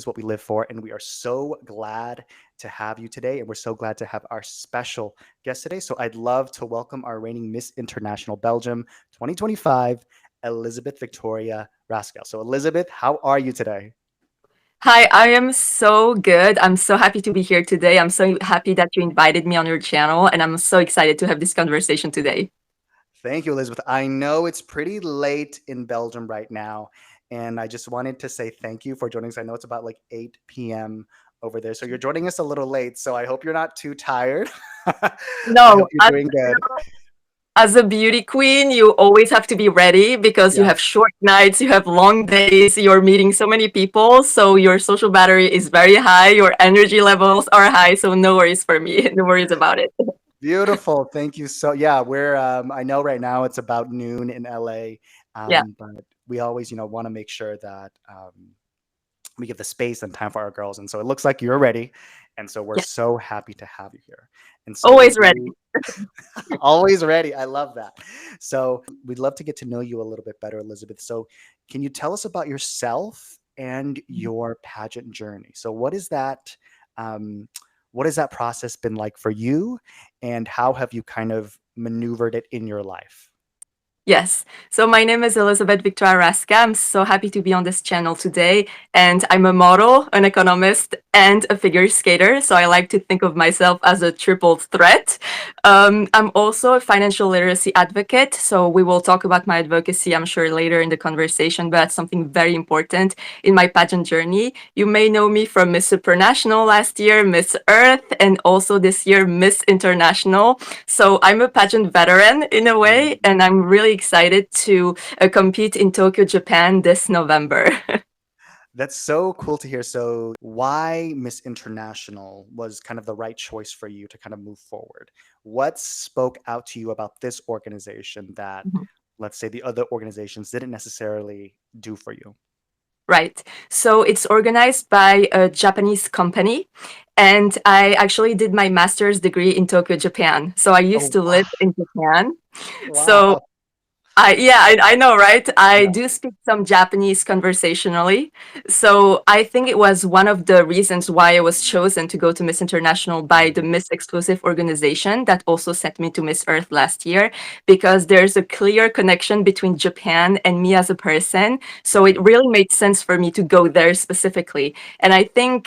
is what we live for. And we are so glad to have you today. And we're so glad to have our special guest today. So I'd love to welcome our reigning Miss International Belgium 2025, Elizabeth Victoria Raska. So, Elizabeth, how are you today? Hi, I am so good. I'm so happy to be here today. I'm so happy that you invited me on your channel, and I'm so excited to have this conversation today. Thank you, Elizabeth. I know it's pretty late in Belgium right now, and I just wanted to say thank you for joining us. I know it's about like 8 p.m. over there, so you're joining us a little late. So I hope you're not too tired. I No, hope you're doing good. as a beauty queen, you always have to be ready because you Yeah, have short nights, you have long days, you're meeting so many people. So your social battery is very high, your energy levels are high. So no worries for me. No worries about it. beautiful. Thank you so. Yeah, we're. I know right now it's about noon in LA, Yeah. but we always, want to make sure that we give the space and time for our girls. And so it looks like you're ready. And so we're Yeah. so happy to have you here. And so we Always ready. do always ready. I love that. So we'd love to get to know you a little bit better, Elizabeth. So can you tell us about yourself and your pageant journey? So um, what has that process been like for you? And how have you kind of maneuvered it in your life? Yes. So my name is Elizabeth Victoria Raska. I'm so happy to be on this channel today. And I'm a model, an economist, and a figure skater. So I like to think of myself as a triple threat. I'm also a financial literacy advocate. So we will talk about my advocacy, I'm sure, later in the conversation, but that's something very important in my pageant journey. You may know me from Miss Supranational last year, Miss Earth, and also this year, Miss International. So I'm a pageant veteran in a way, and I'm really excited to compete in Tokyo, Japan this November. That's so cool to hear. So, why Miss International was kind of the right choice for you to kind of move forward? What spoke out to you about this organization that, let's say, the other organizations didn't necessarily do for you? Right. So it's organized by a Japanese company. And I actually did my master's degree in Tokyo, Japan. So I used Oh, to wow. live in Japan. So Wow. I know, right? I Yeah. do speak some Japanese conversationally. So I think it was one of the reasons why I was chosen to go to Miss International by the Mhm. Miss Exclusive organization that also sent me to Miss Earth last year, because there's a clear connection between Japan and me as a person. So it Mhm. really made sense for me to go there specifically. And I think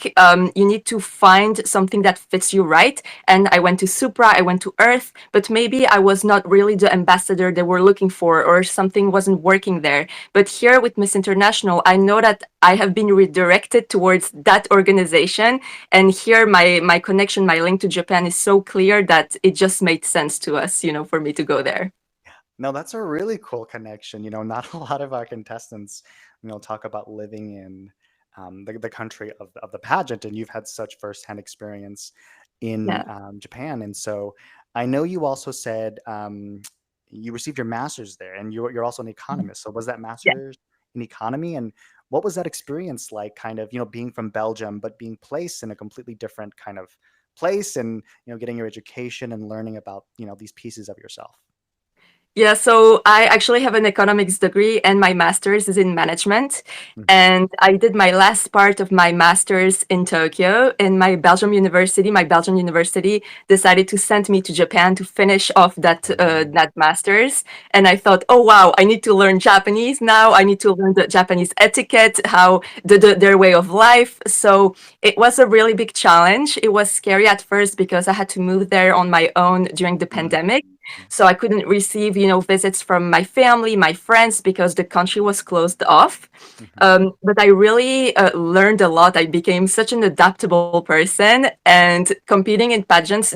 you need to find something that fits you right. And I went to Supra, I went to Earth, but maybe I was not really the ambassador they were looking for, or something wasn't working there. But here with Miss International, I know that I have been redirected towards that organization. And here my connection, my link to Japan is so clear that it just made sense to us, for me to go there. No, that's a really cool connection. Not a lot of our contestants, talk about living in the country of the pageant, and you've had such firsthand experience in Yeah. Japan. And so I know you also said you received your master's there, and you're also an economist. So was that Yeah. master's in economy? And what was that experience like, kind of, being from Belgium, but being placed in a completely different kind of place and, getting your education and learning about, these pieces of yourself? Yeah, so I actually have an economics degree and my master's is in management. Mhm. And I did my last part of my master's in Tokyo, and my Belgian university decided to send me to Japan to finish off that master's. And I thought, oh wow, I need to learn Japanese now. I need to learn the Japanese etiquette, how their way of life. So it was a really big challenge. It was scary at first because I had to move there on my own during the Mhm. pandemic, so I couldn't receive, visits from my family, my friends, because the country was closed off. Mhm. But I really learned a lot. I became such an adaptable person, and competing in pageants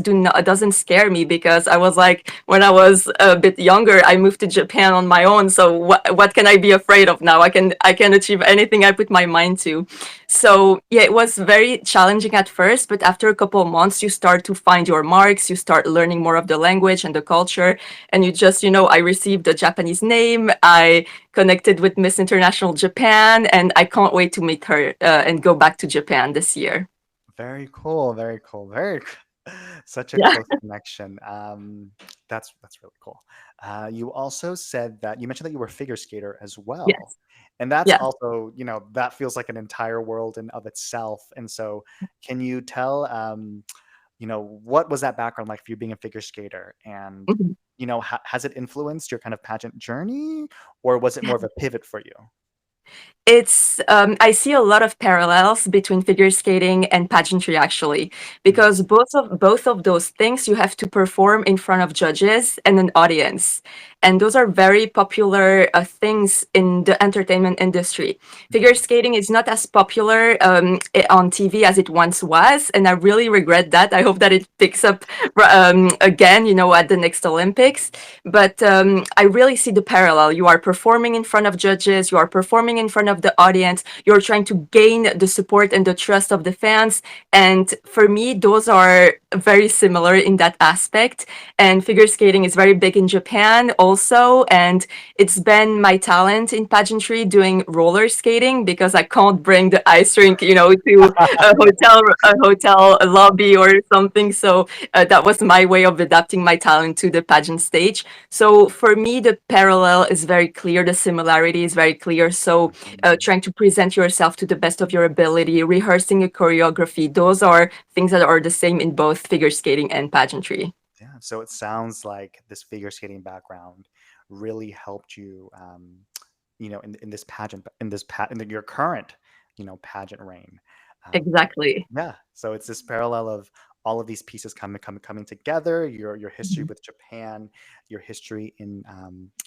doesn't scare me, because I was like, when I was a bit younger, I moved to Japan on my own. So what can I be afraid of now? I can achieve anything I put my mind to. So yeah, it was very challenging at first, but after a couple of months, you start to find your marks, you start learning more of the language and the culture, and you just, I received a Japanese name, I connected with Miss International Japan, and I can't wait to meet her and go back to Japan this year. Very cool, very cool, such a Yeah. close connection. That's really cool. You also said that you mentioned that you were a figure skater as well, Yes. And that's Yeah. also, that feels like an entire world in of itself. And so can you tell, what was that background like for you being a figure skater? And, Mhm. has it influenced your kind of pageant journey, or was it more of a pivot for you? It's I see a lot of parallels between figure skating and pageantry actually, because Mhm. both of those things you have to perform in front of judges and an audience, and those are very popular things in the entertainment industry. Figure Mhm. skating is not as popular on TV as it once was, and I really regret that. I hope that it picks up again, at the next Olympics. But I really see the parallel. You are performing in front of judges, you are performing in front of the audience, you're trying to gain the support and the trust of the fans. And for me, those are very similar in that aspect. And figure skating is very big in Japan also. And it's been my talent in pageantry doing roller skating because I can't bring the ice rink, to a hotel lobby or something. So that was my way of adapting my talent to the pageant stage. So for me, the parallel is very clear. The similarity is very clear. So Mhm. trying to present yourself to the best of your ability, rehearsing a choreography, those are things that are the same in both figure skating and pageantry. Yeah. So it sounds like this figure skating background really helped you, in this pageant, in your current, pageant reign. Um, Exactly. yeah. So it's this parallel of all of these pieces coming together. Your history Mhm. with Japan, your history in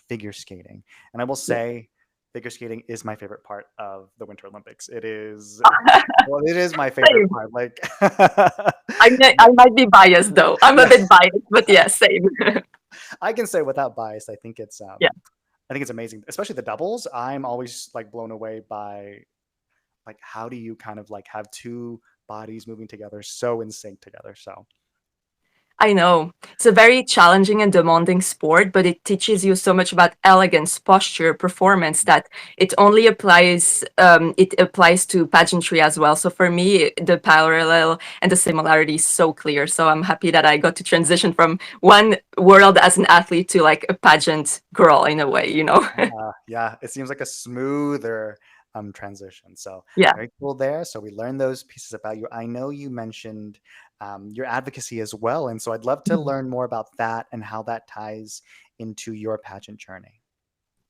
figure skating, and I will Yeah. say, figure skating is my favorite part of the Winter Olympics. Well, it is my favorite Same. part. Like, I might be biased though. I'm a yeah, bit biased, but yeah, same. I can say without bias, Yeah. I think it's amazing, especially the doubles. I'm always like blown away by like how do you kind of like have two bodies moving together so in sync together. So I know. It's a very challenging and demanding sport, but it teaches you so much about elegance, posture, performance that it applies to pageantry as well. So for me, the parallel and the similarity is so clear. So I'm happy that I got to transition from one world as an athlete to like a pageant girl in a way. yeah, it seems like a smoother transition. So Yeah. very cool there. So we learned those pieces about you. I know you mentioned your advocacy as well, and so I'd love to learn more about that and how that ties into your pageant journey.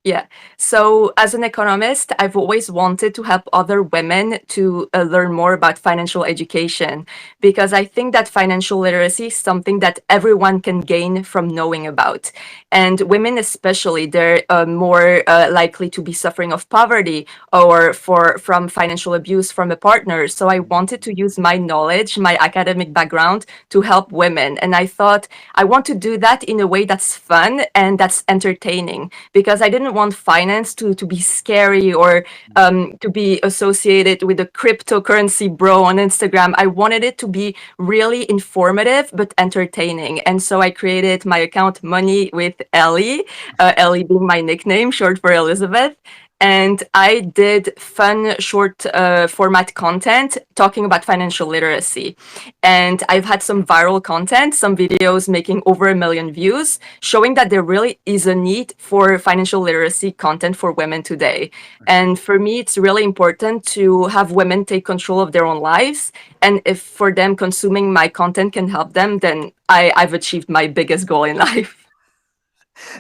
Yeah. So, as an economist, I've always wanted to help other women to learn more about financial education because I think that financial literacy is something that everyone can gain from knowing about. And women, especially, they're more likely to be suffering of poverty or from financial abuse from a partner. So, I wanted to use my knowledge, my academic background to help women. And I thought I want to do that in a way that's fun and that's entertaining because I didn't want finance to be scary or to be associated with a cryptocurrency bro on Instagram. I wanted it to be really informative but entertaining. And so I created my account Money with Ellie, Ellie being my nickname, short for Elizabeth. And I did fun short format content talking about financial literacy. And I've had some viral content, some videos making over 1 million views, showing that there really is a need for financial literacy content for women today. Mhm. And for me, it's really important to have women take control of their own lives. And if for them consuming my content can help them, then I've achieved my biggest goal in life.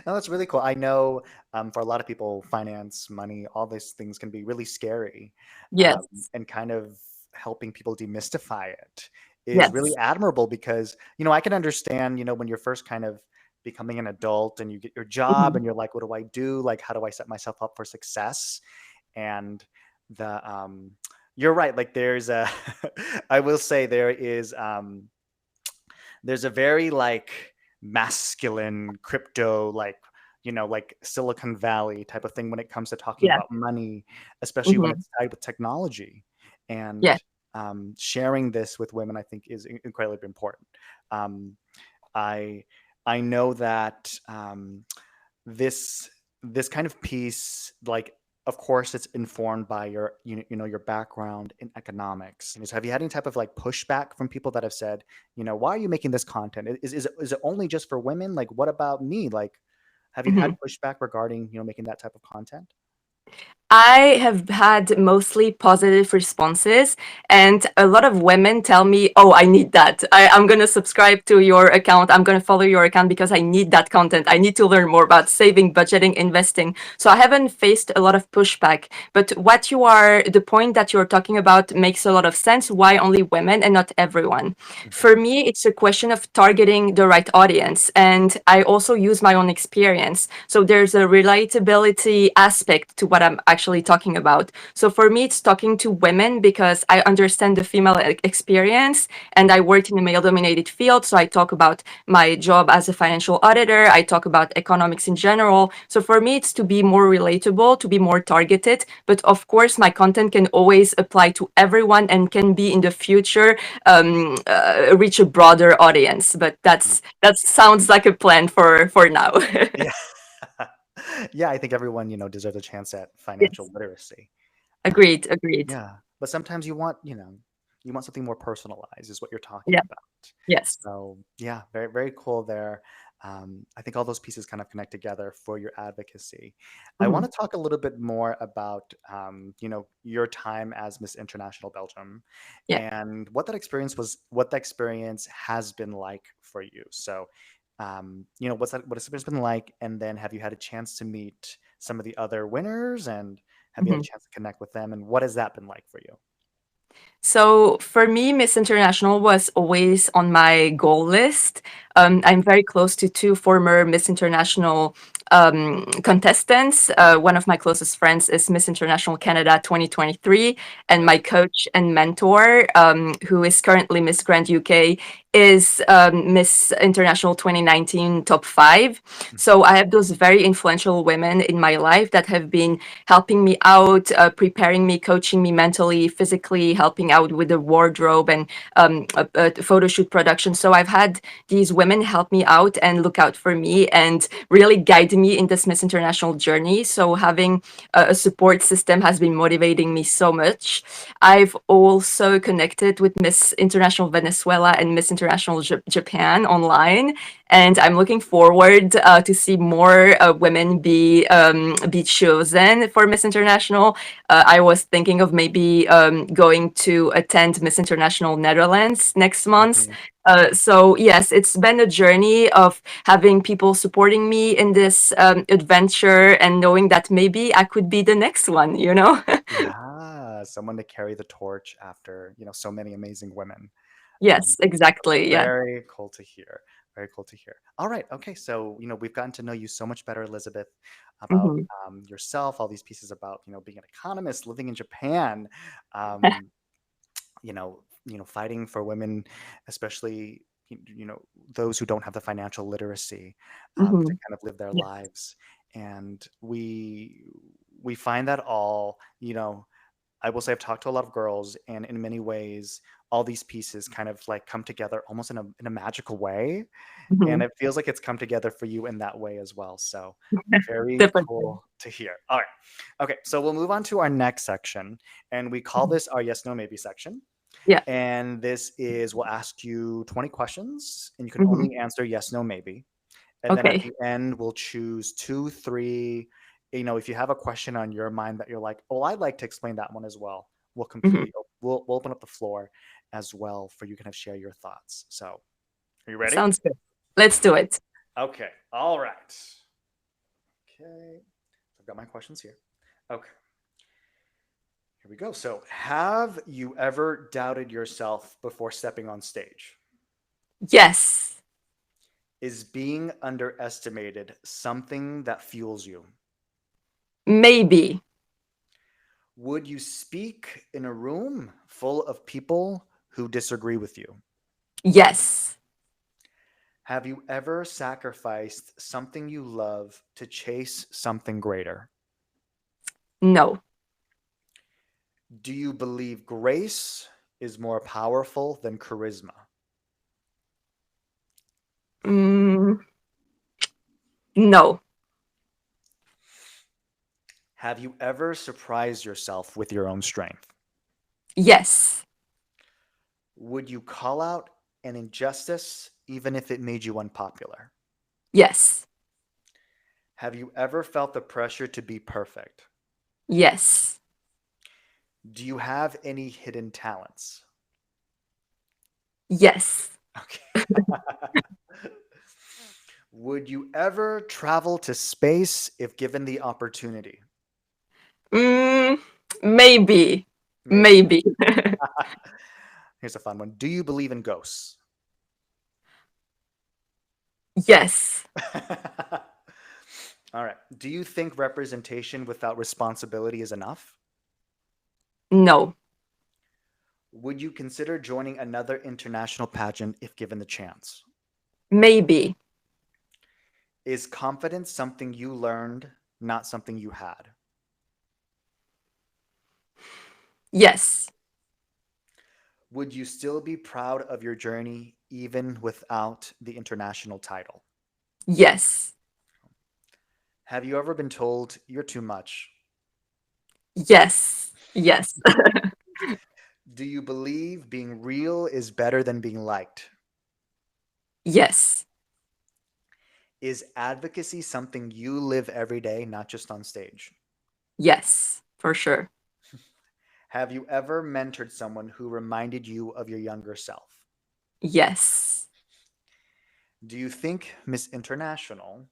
No, that's really cool. I know for a lot of people, finance, money, all these things can be really scary, Yes. and kind of helping people demystify it is really Yes. admirable because, I can understand, when you're first kind of becoming an adult and you get your job Mhm. and you're like, what do I do? Like, how do I set myself up for success? And the, you're right. Like, I will say there's a very like masculine crypto like like Silicon Valley type of thing when it comes to talking Yeah. about money, especially when Mhm. it's tied with technology. Yeah. And sharing this with women, I think, is incredibly important. um, i I know that this this kind of piece, like, of course it's informed by your your background in economics. Have you had any type of like pushback from people that have said, why are you making this content? Is it only just for women? Like, what about me? Like, have you had Mhm. pushback regarding making that type of content? I have had mostly positive responses, and a lot of women tell me, "Oh, I need that. I'm gonna subscribe to your account. I'm gonna follow your account because I need that content. I need to learn more about saving, budgeting, investing." So I haven't faced a lot of pushback. But the point that you're talking about makes a lot of sense. Why only women and not everyone? For Mhm. me, it's a question of targeting the right audience, and I also use my own experience. So there's a relatability aspect to what I'm actually talking about. So for me, it's talking to women because I understand the female experience and I worked in a male dominated field. So I talk about my job as a financial auditor, I talk about economics in general. So for me, it's to be more relatable, to be more targeted. But of course, my content can always apply to everyone and can be in the future reach a broader audience. But Mhm. that sounds like a plan for now. Yeah. Yeah, I think everyone, deserves a chance at financial Yes, literacy. Um, agreed, agreed. yeah, but sometimes you want something more personalized is what you're talking Yeah, about. yes. So yeah, very, very cool there. I think all those pieces kind of connect together for your advocacy. I want Mhm. to talk a little bit more about, your time as Miss International Belgium Yeah. and what that experience has been like for you. So, what has it been like? And then have you had a chance to meet some of the other winners and have you had a Mhm. chance to connect with them? And what has that been like for you? So for me, Miss International was always on my goal list. I'm very close to two former Miss International contestants. One of my closest friends is Miss International Canada 2023, and my Right. coach and mentor, who is currently Miss Grand UK, is Miss International 2019 top five. Mhm. So I have those very influential women in my life that have been helping me out, preparing me, coaching me mentally, physically, helping out with the wardrobe and photo shoot production. So I've had these women help me out and look out for me and really guide me in this Miss International journey. So having a support system has been motivating me so much. I've also connected with Miss International Venezuela and Miss International Japan online, and I'm looking forward to see more women be chosen for Miss International. I was thinking of maybe going to attend Miss International Netherlands next month. Mhm. So yes, it's been a journey of having people supporting me in this adventure and knowing that maybe I could be the next one, you know? Yeah, someone to carry the torch after, so many amazing women. Um, Yes, exactly. Yeah. Very cool to hear. Very cool to hear. All right. Okay. So, we've gotten to know you so much better, Elizabeth, about Hmm. yourself, all these pieces about, being an economist, living in Japan, um, fighting for women, especially, those who don't have the financial literacy to Hmm. kind of live their Yeah. lives. And we find that all, I will say I've talked to a lot of girls, and in many ways, all these pieces kind of like come together almost in a magical way. And Hmm. it feels like it's come together for you in that way as well. So very Definitely. cool to hear. All right. Okay. So we'll move on to our next section, and we call Mhm. this our yes, no, maybe section. Yeah. And this is we'll ask you 20 questions, and you can Hmm. only answer yes, no, maybe. And then at Okay. the end, we'll choose two, three. If you have a question on your mind that you're like, oh, I'd like to explain that one as well, Hmm. we'll open up the floor as well for you to kind of share your thoughts. So, are you ready? Sounds good. Let's do it. Okay. All right. Okay. I've got my questions here. Okay. Here we go. So, have you ever doubted yourself before stepping on stage? Yes. Is being underestimated something that fuels you? Maybe. Would you speak in a room full of people who disagree with you? Yes. Have you ever sacrificed something you love to chase something greater? No. Do you believe grace is more powerful than charisma? Mm, no. Have you ever surprised yourself with your own strength? Yes. Would you call out an injustice even if it made you unpopular? Yes. Have you ever felt the pressure to be perfect? Yes. Do you have any hidden talents? Yes. Okay. Would you ever travel to space if given the opportunity? Mm, maybe. Maybe. Maybe. Here's a fun one. Do you believe in ghosts? Yes. All right. Do you think representation without responsibility is enough? No. Would you consider joining another international pageant if given the chance? Maybe. Is confidence something you learned, not something you had? Yes. Would you still be proud of your journey even without the international title? Yes. Have you ever been told you're too much? Yes. Yes. Do you believe being real is better than being liked? Yes. Is advocacy something you live every day, not just on stage? Yes. For sure. Have you ever mentored someone who reminded you of your younger self? Yes. Do you think Miss International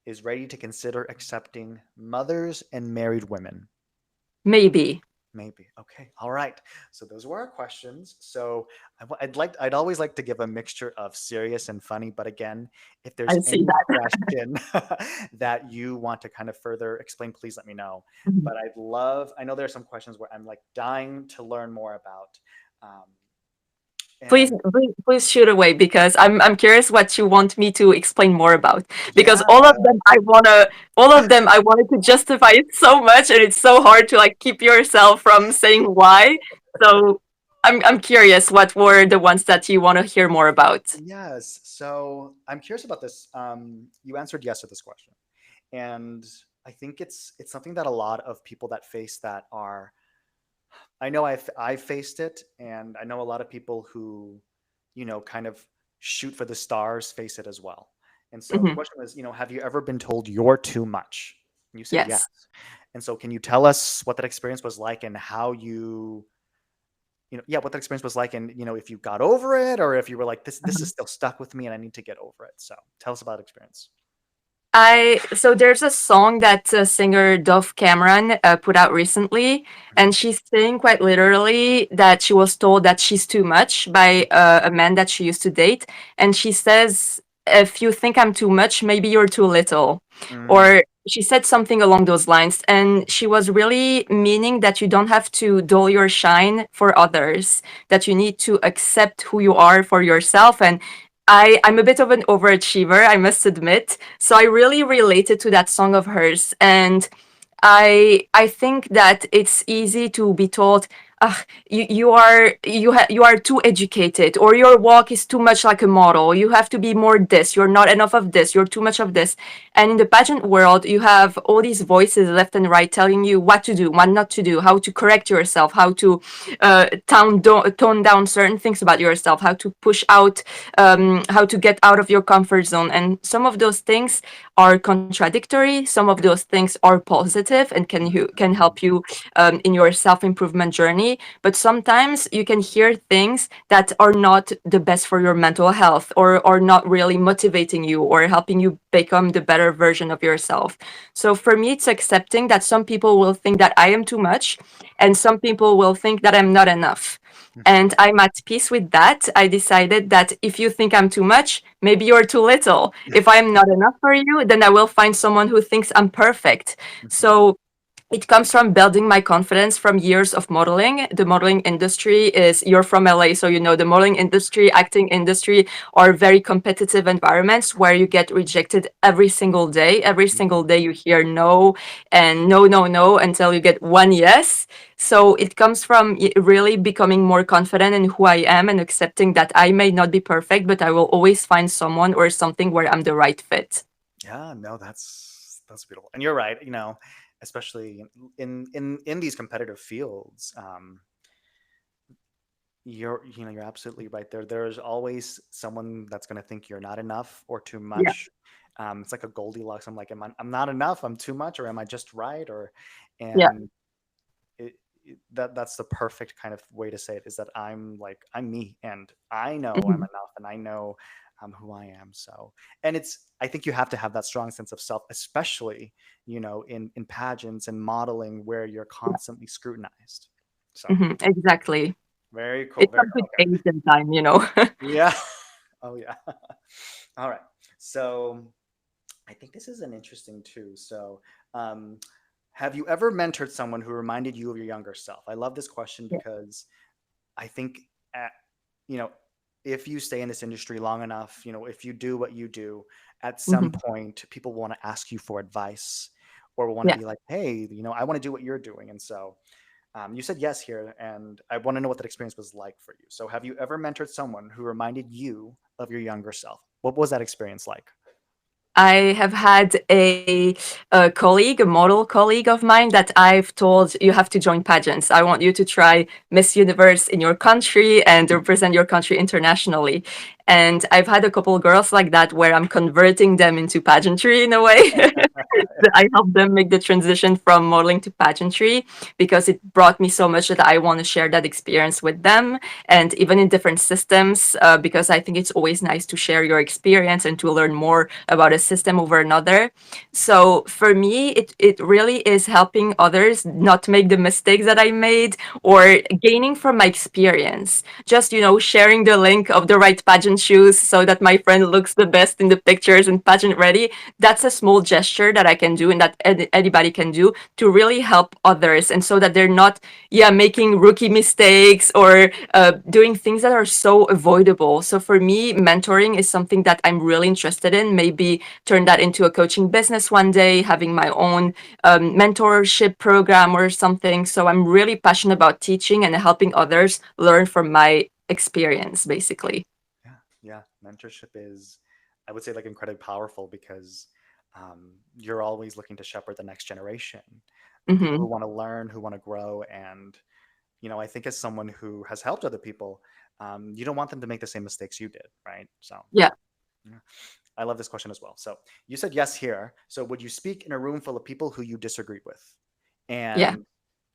is ready to consider accepting mothers and married women? Maybe. Maybe. Okay. All right. So those were our questions. So I'd always like to give a mixture of serious and funny, but again, if there's I see any that. question that you want to kind of further explain, please let me know. Mhm. But I know there are some questions where I'm like dying to learn more about. Um, Please, and please shoot away because I'm curious what you want me to explain more about. Because yeah, all of them I wanted to justify it so much, and it's so hard to like keep yourself from saying why. So I'm curious what were the ones that you want to hear more about. yes. So I'm curious about this. You answered yes to this question. And I think it's something that a lot of people that face that are I know I've faced it, and I know a lot of people who, kind of shoot for the stars face it as well. And so the Mhm. question was, have you ever been told you're too much? And you said yes. Yes. And so can you tell us what that experience was like and how yeah, what that experience was like, and if you got over it or if you were like this is still stuck with me and I need to get over it. So tell us about that experience. I so there's a song that singer Dove Cameron put out recently, Mhm. and she's saying quite literally that she was told that she's too much by a man that she used to date, and she says, "If you think I'm too much, maybe you're too little," Mm, or she said something along those lines, and she was really meaning that you don't have to dull your shine for others, that you need to accept who you are for yourself, and I'm a bit of an overachiever, I must admit. So I really related to that song of hers. And I think that it's easy to be told, ah, you are too educated, or your walk is too much like a model. You have to be more this. You're not enough of this. You're too much of this. And in the pageant world, you have all these voices left and right telling you what to do, what not to do, how to correct yourself, how to tone down certain things about yourself, how to push out, how to get out of your comfort zone. And some of those things are contradictory. Some of those things are positive and can mhm, help you in your self improvement journey. But sometimes you can hear things that are not the best for your mental health, or are not really motivating you or helping you become the better version of yourself. So for me, it's accepting that some people will think that I am too much, and some people will think that I'm not enough. mhm, And I'm at peace with that. I decided that if you think I'm too much, maybe you're too little. If I'm not enough for you, then I will find someone who thinks I'm perfect. mhm, So it comes from building my confidence from years of modeling. The modeling industry is, you're from LA, so you know the modeling industry, acting industry are very competitive environments where you get rejected every single day. Every single mhm. day you hear no and no, no, no until you get one yes. So it comes from really becoming more confident in who I am and accepting that I may not be perfect, but I will always find someone or something where I'm the right fit. Yeah, no, that's beautiful. And you're right, especially in these competitive fields, you're absolutely right there. There's always someone that's going to think you're not enough or too Yeah. much. It's like a Goldilocks. I'm like, I'm not enough, I'm too much, or am I just right? Or Yeah. And that's the perfect kind of way to say it, is that I'm me, and I know I'm Mhm. enough, and I know who I am. So, and I think you have to have that strong sense of self, especially, in pageants and modeling where you're constantly scrutinized. So Exactly. very cool, It very comes cool. with Okay. age and time. Yeah. Oh yeah. All right. So I think this is an interesting too. So, um, have you ever mentored someone who reminded you of your younger self? I love this question Yeah. because I think, at, you know, if you stay in this industry long enough, if you do what you do, at some Mhm. point, people want to ask you for advice, or will want to Yeah. be like, hey, I want to do what you're doing. And so, you said yes here, and I want to know what that experience was like for you. So, have you ever mentored someone who reminded you of your younger self? What was that experience like? I have had a colleague, a model colleague of mine, that I've told, you have to join pageants. I want you to try Miss Universe in your country and represent your country internationally. And I've had a couple of girls like that where I'm converting them into pageantry in a way. I helped them make the transition from modeling to pageantry because it brought me so much that I want to share that experience with them. And even in different systems, because I think it's always nice to share your experience and to learn more about a system over another. So for me, it really is helping others not make the mistakes that I made, or gaining from my experience. Just, sharing the link of the right pageant shoes so that my friend looks the best in the pictures and pageant ready. That's a small gesture that I can do and that anybody can do to really help others. And so that they're not, making rookie mistakes or doing things that are so avoidable. So for me, mentoring is something that I'm really interested in. Maybe turn that into a coaching business one day, having my own mentorship program or something. So I'm really passionate about teaching and helping others learn from my experience, basically. Yeah, yeah. Mentorship is, I would say, like incredibly powerful because you're always looking to shepherd the next generation, people who Hmm. want to learn, who want to grow, and I think as someone who has helped other people, you don't want them to make the same mistakes you did, right? So, Yeah, yeah. I love this question as well. So, you said yes here. So, would you speak in a room full of people who you disagreed with? yeah. And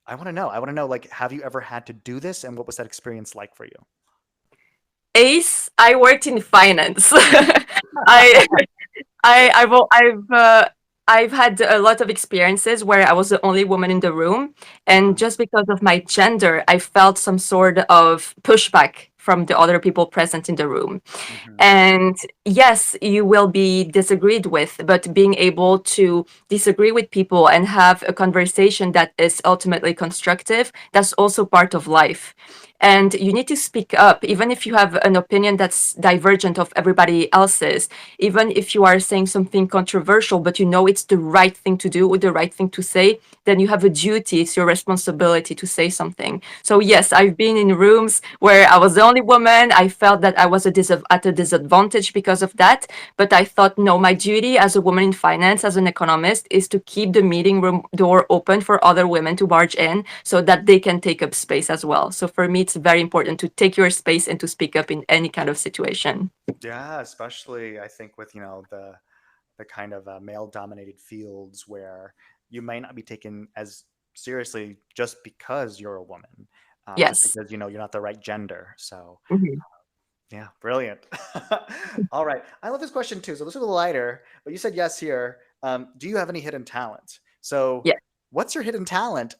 I want to know, like, have you ever had to do this, and what was that experience like for you? Ace, I worked in finance. I I've had a lot of experiences where I was the only woman in the room, and Hmm. just because of my gender, I felt some sort of pushback from the other people present in the room. Hmm. And yes, you will be disagreed with, but being able to disagree with people and have a conversation that is ultimately constructive, that's also part of life. And you need to speak up, even if you have an opinion that's divergent of everybody else's, even if you are saying something controversial, but you know it's the right thing to do or the right thing to say, then you have a duty, it's your responsibility to say something. So yes, I've been in rooms where I was the only woman. I felt that I was at a disadvantage because of that. But I thought, no, my duty as a woman in finance, as an economist, is to keep the meeting room door open for other women to barge in so that they can take up space as well. So for me, it's very important to take your space and to speak up in any kind of situation. Yeah, especially I think with the kind of male-dominated fields where you may not be taken as seriously just because you're a woman, just Yes. because you're not the right gender. So Mhm. yeah, brilliant. All right, I love this question too. So this is a little lighter, but you said yes here. Do you have any hidden talent? So Yeah. what's your hidden talent?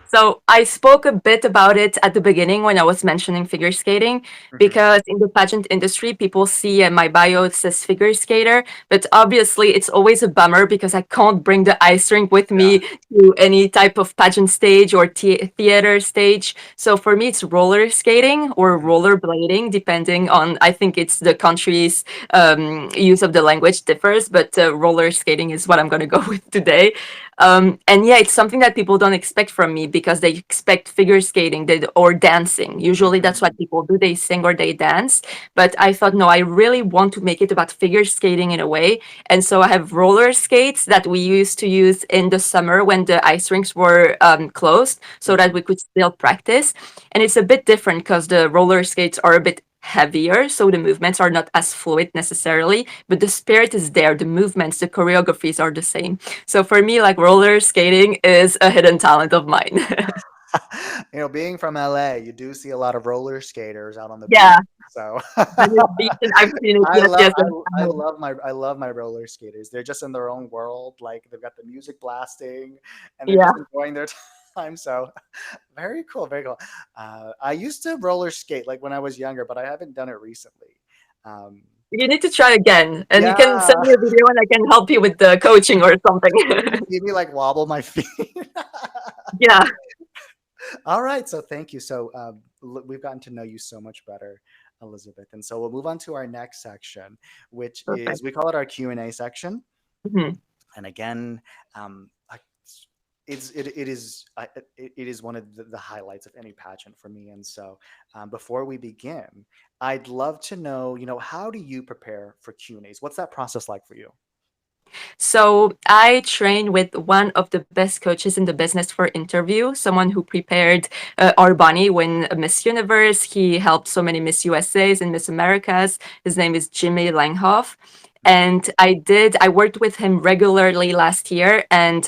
So I spoke a bit about it at the beginning when I was mentioning figure skating, Hmm. because in the pageant industry, people see my bio, it says figure skater, but obviously it's always a bummer because I can't bring the ice rink with Yeah. me to any type of pageant stage or theater stage. So for me, it's roller skating or Hmm. roller blading, depending on, I think it's the country's use of the language differs, but roller skating is what I'm going to go with today. And yeah, it's something that people don't expect from me because they expect figure skating or dancing. Usually that's Hmm. what people do. They sing or they dance. But I thought, no, I really want to make it about figure skating in a way. And so I have roller skates that we used to use in the summer when the ice rinks were closed so that Hmm. we could still practice. And it's a bit different because the roller skates are a bit heavier, so the movements are not as fluid necessarily, but the spirit is there. The movements, the choreographies are the same. So for me, like roller skating is a hidden talent of mine. Being from LA, you do see a lot of roller skaters out on the beach. Yeah, So Venice Beach, and I've seen it. I Yes, love yes, yes. I love my roller skaters. They're just in their own world. Like they've got the music blasting and they're Yeah. just enjoying their time. So very cool, very cool. I used to roller skate like when I was younger, but I haven't done it recently. Um, You need to try again, and you can yeah, send me a video, and I can help you with the coaching or something. can you see me like wobble my feet? Yeah. All right, so thank you. So we've gotten to know you so much better, Elizabeth, and so we'll move on to our next section, which Perfect. is we call it our Q&A section. Mhm. And again, it is one of the highlights of any pageant for me. And so, before we begin, I'd love to know, how do you prepare for Q&As? What's that process like for you? So I train with one of the best coaches in the business for interview, someone who prepared our bunny win Miss Universe. He helped so many Miss USAs and Miss Americas. His name is Jimmy Langhoff. Mhm. And I worked with him regularly last year, and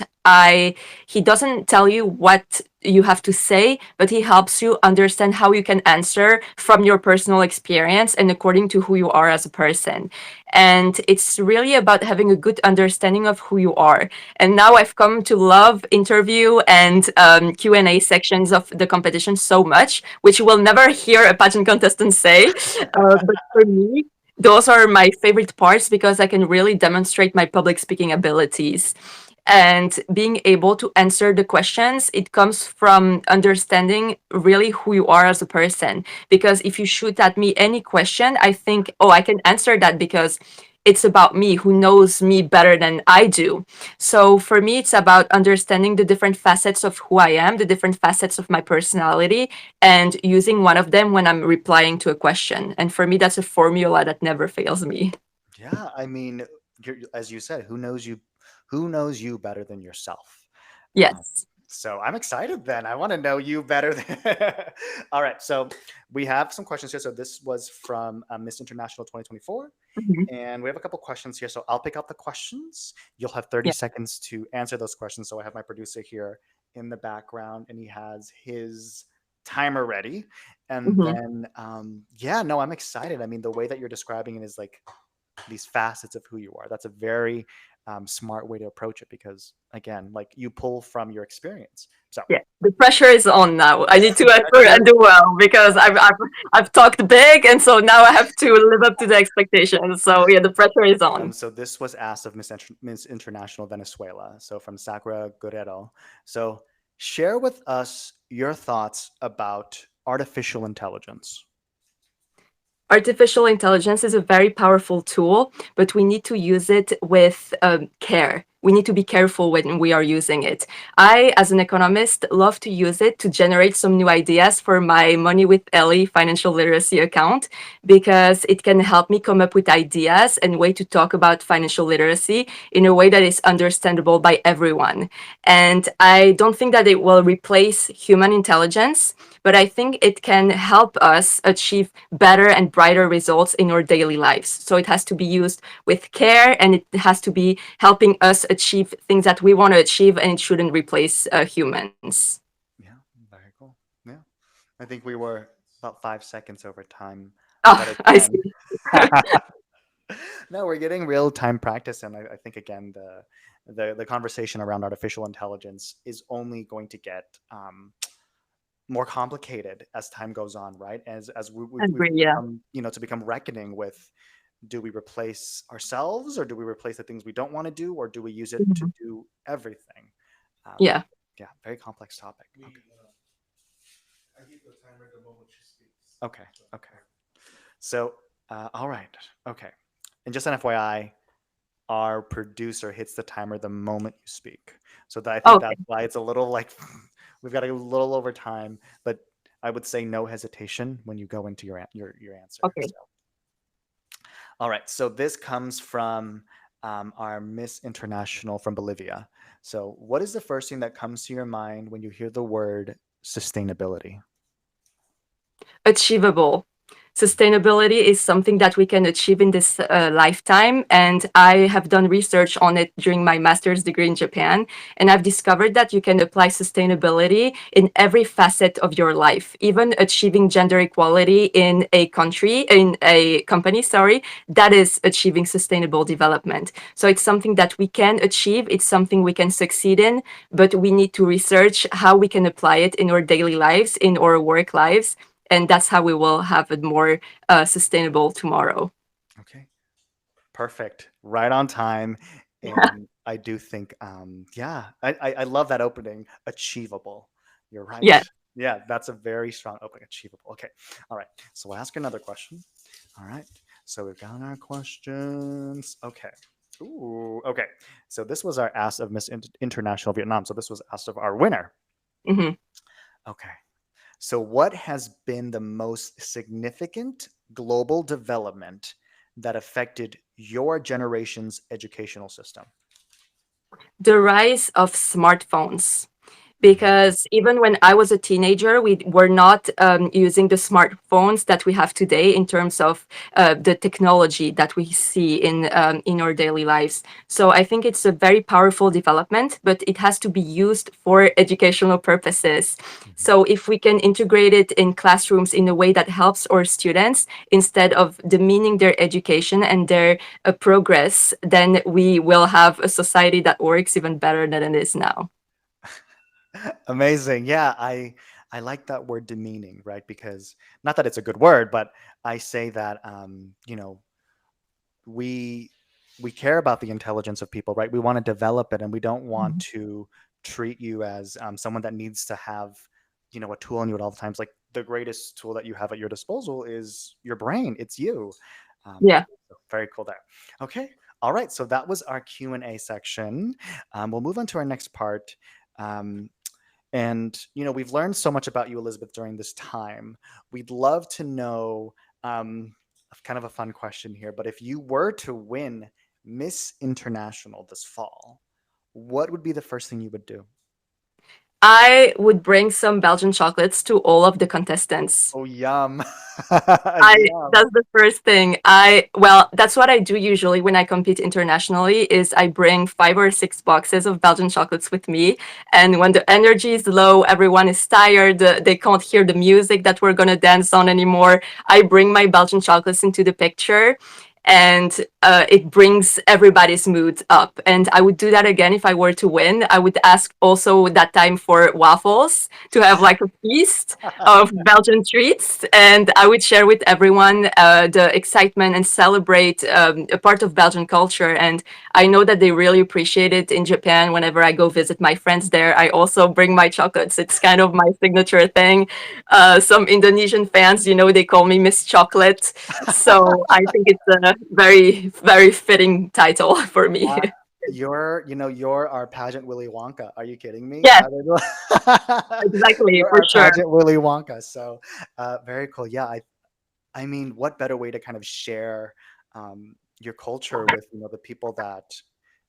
he doesn't tell you what you have to say, but he helps you understand how you can answer from your personal experience and according to who you are as a person. And it's really about having a good understanding of who you are. And now I've come to love interview and Q&A sections of the competition so much, which you will never hear a pageant contestant say. But for me, those are my favorite parts because I can really demonstrate my public speaking abilities. And being able to answer the questions, it comes from understanding really who you are as a person. Because if you shoot at me any question, I think, oh, I can answer that because it's about me, who knows me better than I do. So for me, it's about understanding the different facets of who I am, the different facets of my personality, and using one of them when I'm replying to a question. And for me, that's a formula that never fails me. Yeah, I mean, as you said, who knows you better than yourself? Um, Yes. so I'm excited then. I want to know you better than. All right, so we have some questions here. So this was from Miss International 2024. Mhm. And we have a couple questions here. So I'll pick up the questions. You'll have 30 Yeah. seconds to answer those questions. So I have my producer here in the background and he has his timer ready. And Mhm. then, yeah, no, I'm excited. I mean, the way that you're describing it is like these facets of who you are. That's a very smart way to approach it because, again, like you pull from your experience. So, Yeah, the pressure is on now. I need to effort pressure and do well because I've talked big, and so now I have to live up to the expectations. So yeah, the pressure is on. So this was asked of Miss International Venezuela. So from Sacra Guerrero. So share with us your thoughts about artificial intelligence. Artificial intelligence is a very powerful tool, but we need to use it with care. We need to be careful when we are using it. I, as an economist, love to use it to generate some new ideas for my Money with Ellie financial literacy account because it can help me come up with ideas and way to talk about financial literacy in a way that is understandable by everyone. And I don't think that it will replace human intelligence, but I think it can help us achieve better and brighter results in our daily lives. So it has to be used with care and it has to be helping us achieve things that we want to achieve, and it shouldn't replace humans. Yeah, very cool. Yeah, I think we were about 5 seconds over time, Oh, but I again, see. no, we're getting real time practice, and I think again the conversation around artificial intelligence is only going to get more complicated as time goes on, right? As we've Agree, yeah. become, to become reckoning with, do we replace ourselves or do we replace the things we don't want to do or do we use it to Mhm. do everything? Um, Yeah. yeah, very complex topic. Okay. Okay. So, all right. Okay. And just an FYI, our producer hits the timer the moment you speak. So that I think Okay. that's why it's a little like we've got a little over time, but I would say no hesitation when you go into your answer. Okay. So, all right. So this comes from our Miss International from Bolivia. So, what is the first thing that comes to your mind when you hear the word sustainability? Achievable. Sustainability is something that we can achieve in this lifetime. And I have done research on it during my master's degree in Japan. And I've discovered that you can apply sustainability in every facet of your life, even achieving gender equality in a company, sorry, that is achieving sustainable development. So it's something that we can achieve, it's something we can succeed in, but we need to research how we can apply it in our daily lives, in our work lives, and that's how we will have a more sustainable tomorrow. Okay. Perfect. Right on time. And I do think, yeah, I love that opening. Achievable. You're right. Yeah. Yeah, that's a very strong opening. Achievable. Okay. All right. So we'll ask another question. All right. So we've got our questions. Okay. Ooh, okay. So this was our ask of Miss International Vietnam. So this was asked of our winner. Hmm. Okay. So, what has been the most significant global development that affected your generation's educational system? The rise of smartphones. Mhm. Because even when I was a teenager, we were not using the smartphones that we have today in terms of the technology that we see in our daily lives. So I think it's a very powerful development, but it has to be used for educational purposes. Mhm. So if we can integrate it in classrooms in a way that helps our students instead of demeaning their education and their progress, then we will have a society that works even better than it is now. Amazing. Yeah, I like that word demeaning, right? Because not that it's a good word, but I say that we we care about the intelligence of people, right? We want to develop it, and we don't want Mhm. to treat you as someone that needs to have a tool on you at all times. Like the greatest tool that you have at your disposal is your brain. It's you. Yeah. So very cool there. Okay. All right. So that was our Q&A section. We'll move on to our next part. Um, and we've learned so much about you, Elizabeth, during this time. We'd love to know, kind of a fun question here, but if you were to win Miss International this fall, what would be the first thing you would do? I would bring some Belgian chocolates to all of the contestants. Oh, yum. I Yum. That's the first thing. Well, that's what I do usually when I compete internationally is I bring 5 or 6 boxes of Belgian chocolates with me. And when the energy is low, everyone is tired, they can't hear the music that we're gonna dance on anymore. I bring my Belgian chocolates into the picture and it brings everybody's mood up. And I would do that again if I were to win. I would ask also that time for waffles to have like a feast of Belgian treats, and I would share with everyone the excitement and celebrate a part of Belgian culture. And I know that they really appreciate it in Japan. Whenever I go visit my friends there, I also bring my chocolates. It's kind of my signature thing. Some Indonesian fans, they call me Miss Chocolate. So I think it's a very, very fitting title for me. Uh, you're our pageant Willy Wonka. Are you kidding me? Yes, exactly, You're for our sure. pageant Willy Wonka. So, very cool. Yeah, I mean, what better way to kind of share your culture with the people that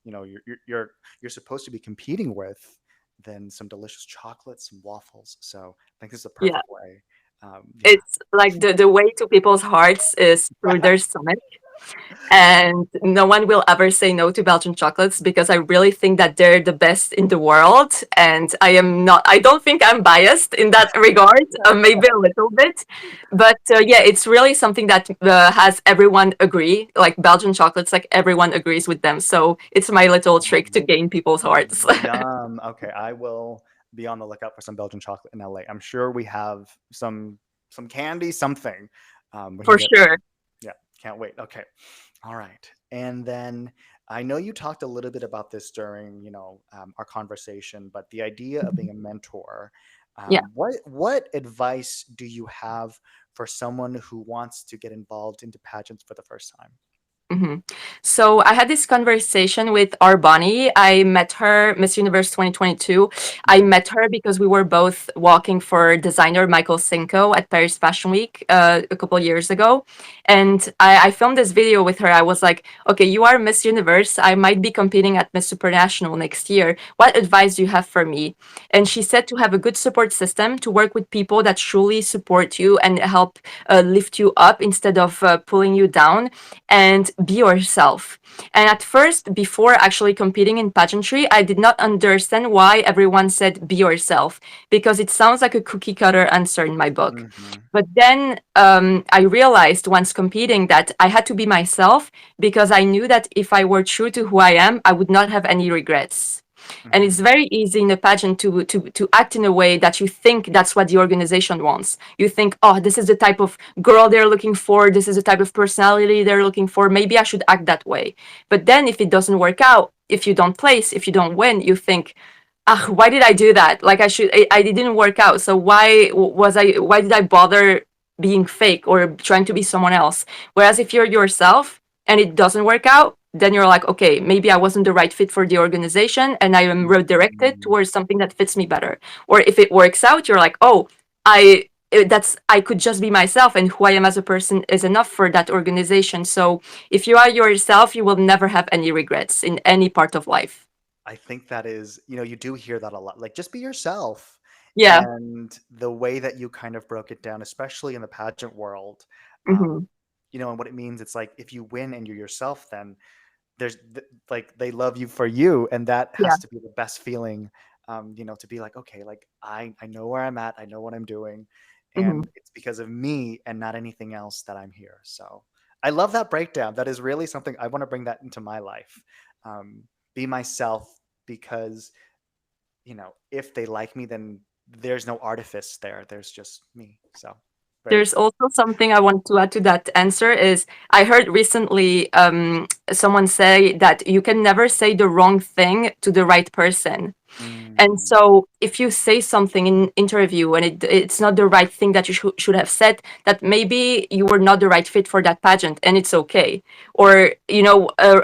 you're supposed to be competing with than some delicious chocolates and waffles. So I think this is a Yeah. perfect way. Yeah. It's like the way to people's hearts is through their stomach. And no one will ever say no to Belgian chocolates because I really think that they're the best in the world. And I don't think I'm biased in that regard, maybe a little bit. But yeah, it's really something that has everyone agree, like Belgian chocolates, like everyone agrees with them. So it's my little trick to gain people's hearts. Yum. Okay, I will be on the lookout for some Belgian chocolate in LA. I'm sure we have some candy, something. We can For get. sure. Yeah, can't wait. Okay. All right. And then I know you talked a little bit about this during, our conversation, but the idea of being a mentor, Yeah. what advice do you have for someone who wants to get involved into pageants for the first time? Mhm. So I had this conversation with Arbani. I met her Miss Universe 2022. I Mhm. met her because we were both walking for designer Michael Cinco at Paris Fashion Week a couple years ago. And I filmed this video with her. I was like, okay, you are Miss Universe. I might be competing at Miss Supernational next year. What advice do you have for me? And she said to have a good support system, to work with people that truly support you and help lift you up instead of pulling you down, and be yourself. And at first, before actually competing in pageantry, I did not understand why everyone said be yourself, because it sounds like a cookie cutter answer in my book. Mhm. But then I realized once competing that I had to be myself, because I knew that if I were true to who I am, I would not have any regrets. And it's Mhm. very easy in a pageant to act in a way that you think that's what the organization wants. You think, oh, this is the type of girl they're looking for, this is the type of personality they're looking for, maybe I should act that way. But then if it doesn't work out, if you don't place, if you don't win, you think, ah, why did I do that? Like I didn't work out. So why did I bother being fake or trying to be someone else? Whereas if you're yourself and it doesn't work out, then you're like, okay, maybe I wasn't the right fit for the organization and I am redirected Mhm. towards something that fits me better. Or if it works out, you're like, oh, that's I could just be myself, and who I am as a person is enough for that organization. So if you are yourself, you will never have any regrets in any part of life. I think that is, you do hear that a lot. Like, just be yourself. Yeah. And the way that you kind of broke it down, especially in the pageant world, Hmm. and what it means, it's like if you win and you're yourself, then like they love you for you, and that Yeah. has to be the best feeling. To be like, okay, like I know where I'm at, I know what I'm doing, Hmm. and it's because of me and not anything else that I'm here. So I love that breakdown. That is really something I want to bring that into my life. Be myself, because if they like me, then there's no artifice there. There's just me. So very There's cool. also something I want to add to that answer is I heard recently someone say that you can never say the wrong thing to the right person. And Mm, so if you say something in interview and it's not the right thing that you should have said, that maybe you were not the right fit for that pageant, and it's okay. Or,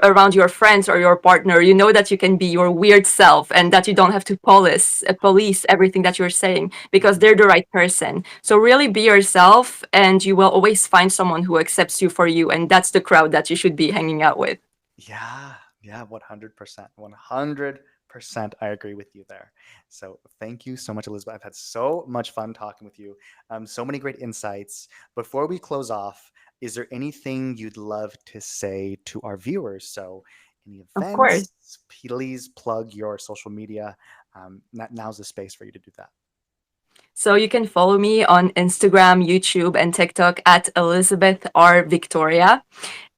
around your friends or your partner, you know that you can be your weird self and that you don't have to police everything that you're saying because mhm. they're the right person. So really be yourself and you will always find someone who accepts you for you. And that's the crowd that you should be hanging out with. Yeah, yeah, 100%. 100%. I agree with you there. So thank you so much, Elizabeth. I've had so much fun talking with you. So many great insights. Before we close off, is there anything you'd love to say to our viewers? So, any Of course. events, please plug your social media. Now's the space for you to do that. So you can follow me on Instagram, YouTube, and TikTok at Elizabeth R. Victoria.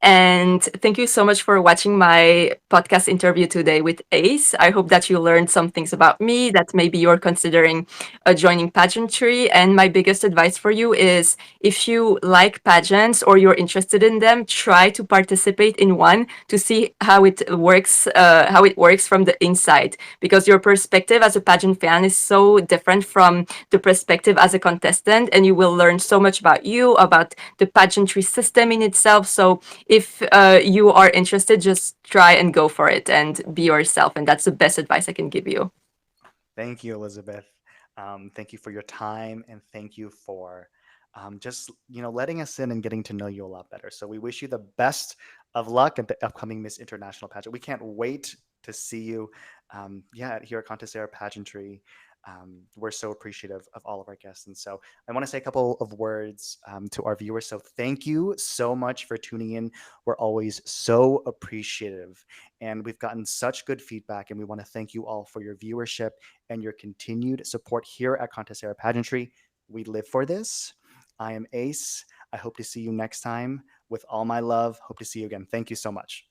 And thank you so much for watching my podcast interview today with Ace. I hope that you learned some things about me that maybe you're considering joining pageantry. And my biggest advice for you is if you like pageants or you're interested in them, try to participate in one to see how it works from the inside. Because your perspective as a pageant fan is so different from the perspective as a contestant, and you will learn so much about you, about the pageantry system in itself. So if you are interested, just try and go for it and be yourself. And that's the best advice I can give you. Thank you, Elizabeth. Thank you for your time, and thank you for just letting us in and getting to know you a lot better. So we wish you the best of luck at the upcoming Miss International pageant. We can't wait to see you. Yeah, here at Contesera Pageantry. We're so appreciative of all of our guests, and so I want to say a couple of words to our viewers. So thank you so much for tuning in. We're always so appreciative, and we've gotten such good feedback, and we want to thank you all for your viewership and your continued support here at Contesera Pageantry. We live for this. I am Ace. I hope to see you next time. With all my love, hope to see you again. Thank you so much.